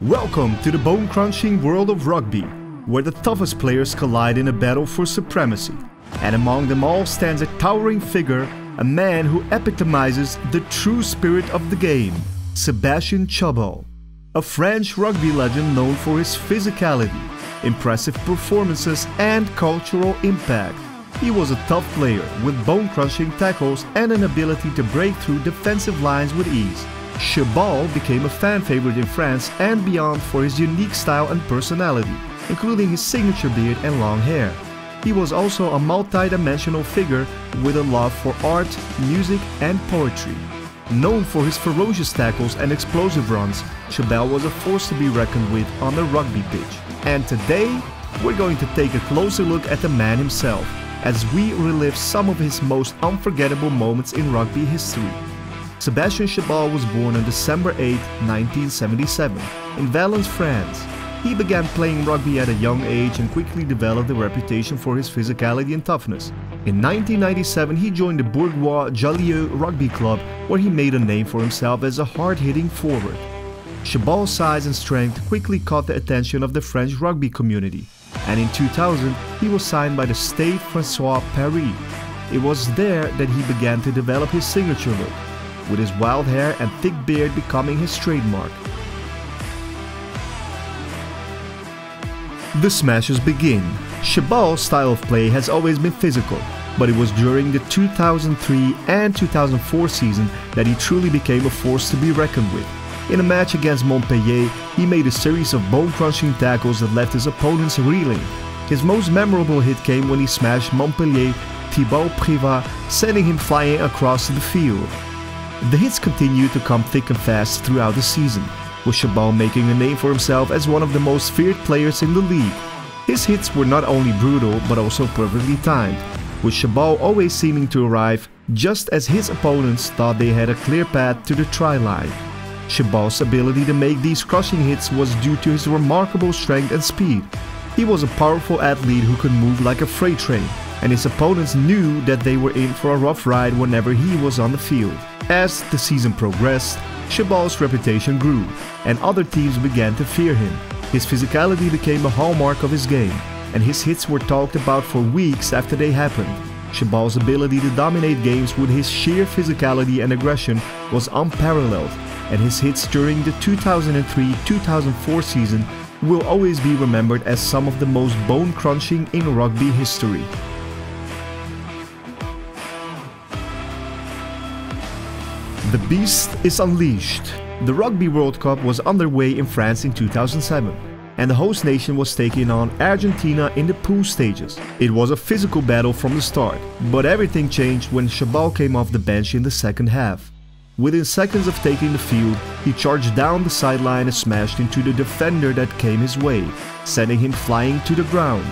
Welcome to the bone-crunching world of rugby, where the toughest players collide in a battle for supremacy. And among them all stands a towering figure, a man who epitomizes the true spirit of the game, Sebastien Chabal. A French rugby legend known for his physicality, impressive performances and cultural impact. He was a tough player with bone-crushing tackles and an ability to break through defensive lines with ease. Chabal became a fan favorite in France and beyond for his unique style and personality, including his signature beard and long hair. He was also a multi-dimensional figure with a love for art, music and poetry. Known for his ferocious tackles and explosive runs, Chabal was a force to be reckoned with on the rugby pitch. And today, we're going to take a closer look at the man himself, as we relive some of his most unforgettable moments in rugby history. Sebastien Chabal was born on December 8, 1977, in Valence, France. He began playing rugby at a young age and quickly developed a reputation for his physicality and toughness. In 1997, he joined the Bourgeois Jallieu Rugby Club, where he made a name for himself as a hard-hitting forward. Chabal's size and strength quickly caught the attention of the French rugby community, and in 2000, he was signed by the Stade François Paris. It was there that he began to develop his signature look, with his wild hair and thick beard becoming his trademark. The smashes begin. Chabal's style of play has always been physical, but it was during the 2003 and 2004 season that he truly became a force to be reckoned with. In a match against Montpellier, he made a series of bone-crunching tackles that left his opponents reeling. His most memorable hit came when he smashed Montpellier Thibaut Privat, sending him flying across the field. The hits continued to come thick and fast throughout the season, with Chabal making a name for himself as one of the most feared players in the league. His hits were not only brutal but also perfectly timed, with Chabal always seeming to arrive just as his opponents thought they had a clear path to the try line. Chabal's ability to make these crushing hits was due to his remarkable strength and speed. He was a powerful athlete who could move like a freight train, and his opponents knew that they were in for a rough ride whenever he was on the field. As the season progressed, Chabal's reputation grew, and other teams began to fear him. His physicality became a hallmark of his game, and his hits were talked about for weeks after they happened. Chabal's ability to dominate games with his sheer physicality and aggression was unparalleled, and his hits during the 2003-2004 season will always be remembered as some of the most bone-crunching in rugby history. The beast is unleashed. The Rugby World Cup was underway in France in 2007, and the host nation was taking on Argentina in the pool stages. It was a physical battle from the start, but everything changed when Chabal came off the bench in the second half. Within seconds of taking the field, he charged down the sideline and smashed into the defender that came his way, sending him flying to the ground.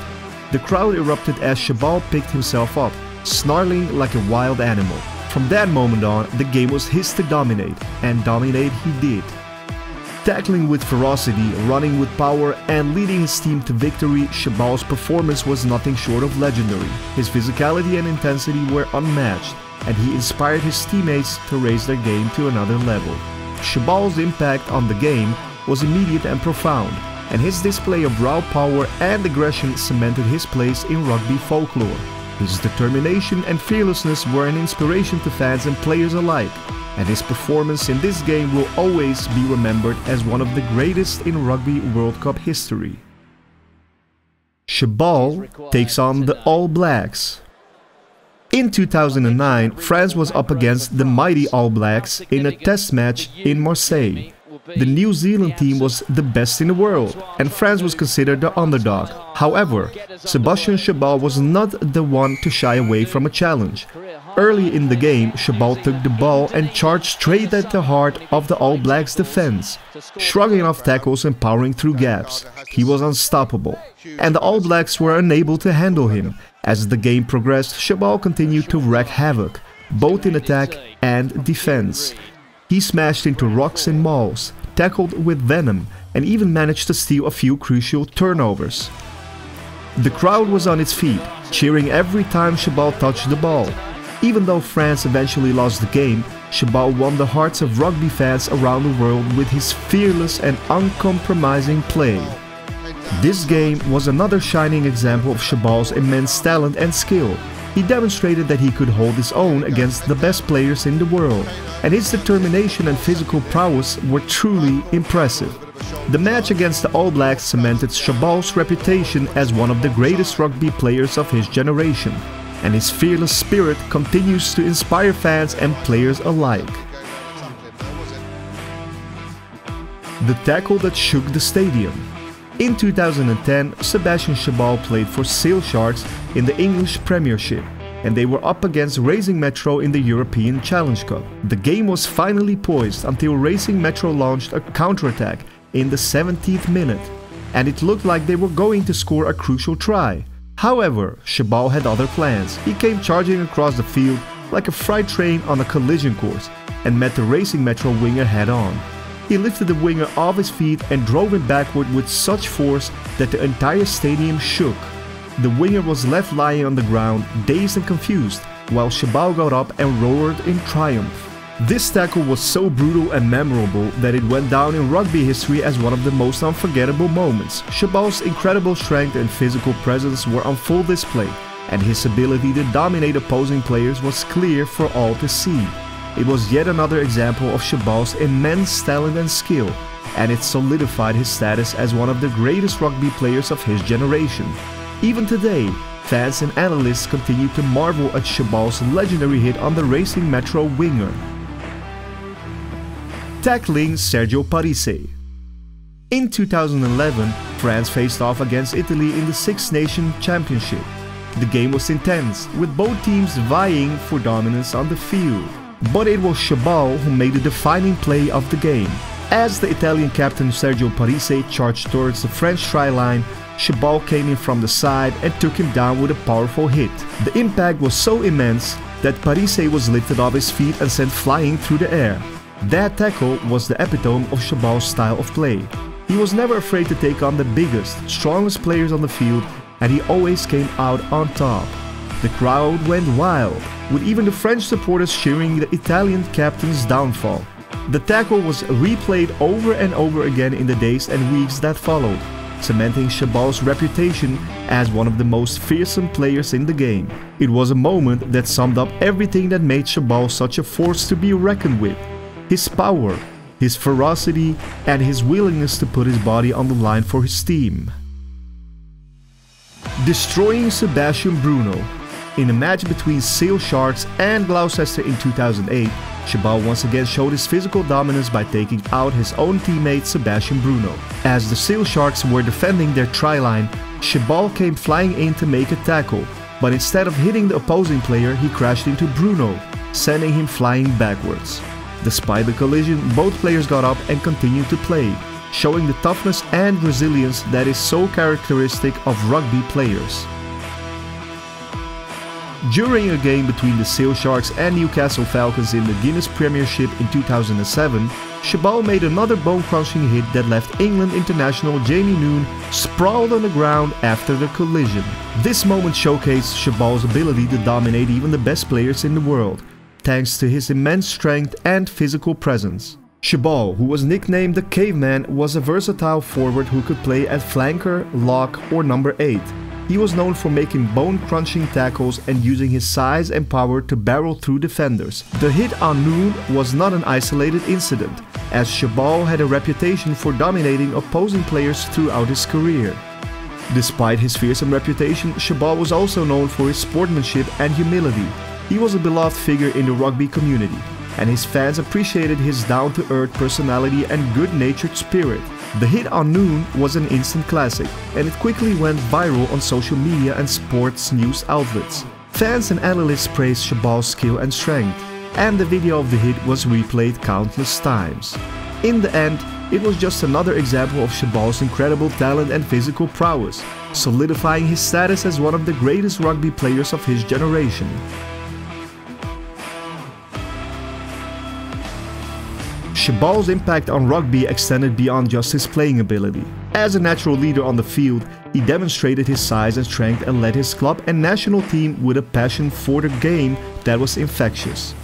The crowd erupted as Chabal picked himself up, snarling like a wild animal. From that moment on, the game was his to dominate, and dominate he did. Tackling with ferocity, running with power, and leading his team to victory, Chabal's performance was nothing short of legendary. His physicality and intensity were unmatched, and he inspired his teammates to raise their game to another level. Chabal's impact on the game was immediate and profound, and his display of raw power and aggression cemented his place in rugby folklore. His determination and fearlessness were an inspiration to fans and players alike, and his performance in this game will always be remembered as one of the greatest in Rugby World Cup history. Chabal takes on the All Blacks. In 2009, France was up against the mighty All Blacks in a test match in Marseille. The New Zealand team was the best in the world, and France was considered the underdog. However, Sebastien Chabal was not the one to shy away from a challenge. Early in the game, Chabal took the ball and charged straight at the heart of the All Blacks defense, shrugging off tackles and powering through gaps. He was unstoppable, and the All Blacks were unable to handle him. As the game progressed, Chabal continued to wreak havoc, both in attack and defense. He smashed into rocks and mauls, tackled with venom, and even managed to steal a few crucial turnovers. The crowd was on its feet, cheering every time Chabal touched the ball. Even though France eventually lost the game, Chabal won the hearts of rugby fans around the world with his fearless and uncompromising play. This game was another shining example of Chabal's immense talent and skill. He demonstrated that he could hold his own against the best players in the world, and his determination and physical prowess were truly impressive. The match against the All Blacks cemented Chabal's reputation as one of the greatest rugby players of his generation, and his fearless spirit continues to inspire fans and players alike. The tackle that shook the stadium. In 2010, Sebastien Chabal played for Sale Sharks in the English Premiership, and they were up against Racing Metro in the European Challenge Cup. The game was finally poised until Racing Metro launched a counterattack in the 17th minute, and it looked like they were going to score a crucial try. However, Chabal had other plans. He came charging across the field like a freight train on a collision course and met the Racing Metro winger head-on. He lifted the winger off his feet and drove him backward with such force that the entire stadium shook. The winger was left lying on the ground, dazed and confused, while Chabal got up and roared in triumph. This tackle was so brutal and memorable that it went down in rugby history as one of the most unforgettable moments. Chabal's incredible strength and physical presence were on full display, and his ability to dominate opposing players was clear for all to see. It was yet another example of Chabal's immense talent and skill, and it solidified his status as one of the greatest rugby players of his generation. Even today, fans and analysts continue to marvel at Chabal's legendary hit on the Racing Metro winger. Tackling Sergio Parisse. In 2011, France faced off against Italy in the Six Nations Championship. The game was intense, with both teams vying for dominance on the field. But it was Chabal who made the defining play of the game. As the Italian captain Sergio Parisse charged towards the French try line, Chabal came in from the side and took him down with a powerful hit. The impact was so immense that Parisse was lifted off his feet and sent flying through the air. That tackle was the epitome of Chabal's style of play. He was never afraid to take on the biggest, strongest players on the field, and he always came out on top. The crowd went wild, with even the French supporters cheering the Italian captain's downfall. The tackle was replayed over and over again in the days and weeks that followed, cementing Chabal's reputation as one of the most fearsome players in the game. It was a moment that summed up everything that made Chabal such a force to be reckoned with. His power, his ferocity, and his willingness to put his body on the line for his team. Destroying Sebastian Bruno. In a match between Sale Sharks and Gloucester in 2008, Chabal once again showed his physical dominance by taking out his own teammate Sebastien Bruno. As the Sale Sharks were defending their try line, Chabal came flying in to make a tackle, but instead of hitting the opposing player, he crashed into Bruno, sending him flying backwards. Despite the collision, both players got up and continued to play, showing the toughness and resilience that is so characteristic of rugby players. During a game between the Sale Sharks and Newcastle Falcons in the Guinness Premiership in 2007, Chabal made another bone-crunching hit that left England international Jamie Noone sprawled on the ground after the collision. This moment showcased Chabal's ability to dominate even the best players in the world, thanks to his immense strength and physical presence. Chabal, who was nicknamed the Caveman, was a versatile forward who could play at flanker, lock, or number 8. He was known for making bone-crunching tackles and using his size and power to barrel through defenders. The hit on Noone was not an isolated incident, as Chabal had a reputation for dominating opposing players throughout his career. Despite his fearsome reputation, Chabal was also known for his sportsmanship and humility. He was a beloved figure in the rugby community, and his fans appreciated his down-to-earth personality and good-natured spirit. The hit on Noone was an instant classic, and it quickly went viral on social media and sports news outlets. Fans and analysts praised Chabal's skill and strength, and the video of the hit was replayed countless times. In the end, it was just another example of Chabal's incredible talent and physical prowess, solidifying his status as one of the greatest rugby players of his generation. Chabal's impact on rugby extended beyond just his playing ability. As a natural leader on the field, he demonstrated his size and strength and led his club and national team with a passion for the game that was infectious.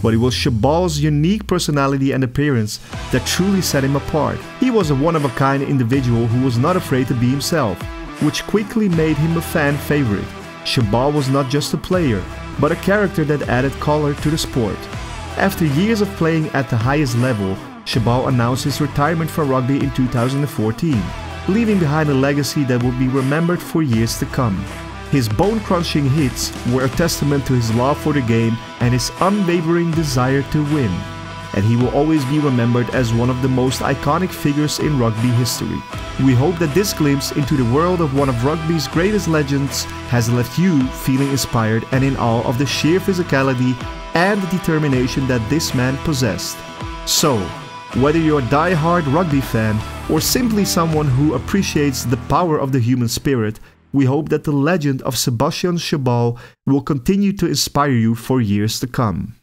but it was Chabal's unique personality and appearance that truly set him apart. He was a one-of-a-kind individual who was not afraid to be himself, which quickly made him a fan favorite. Chabal was not just a player, but a character that added color to the sport. After years of playing at the highest level, Chabal announced his retirement from rugby in 2014, leaving behind a legacy that will be remembered for years to come. His bone-crunching hits were a testament to his love for the game and his unwavering desire to win, and he will always be remembered as one of the most iconic figures in rugby history. We hope that this glimpse into the world of one of rugby's greatest legends has left you feeling inspired and in awe of the sheer physicality and the determination that this man possessed. So, whether you're a die-hard rugby fan or simply someone who appreciates the power of the human spirit, we hope that the legend of Sebastien Chabal will continue to inspire you for years to come.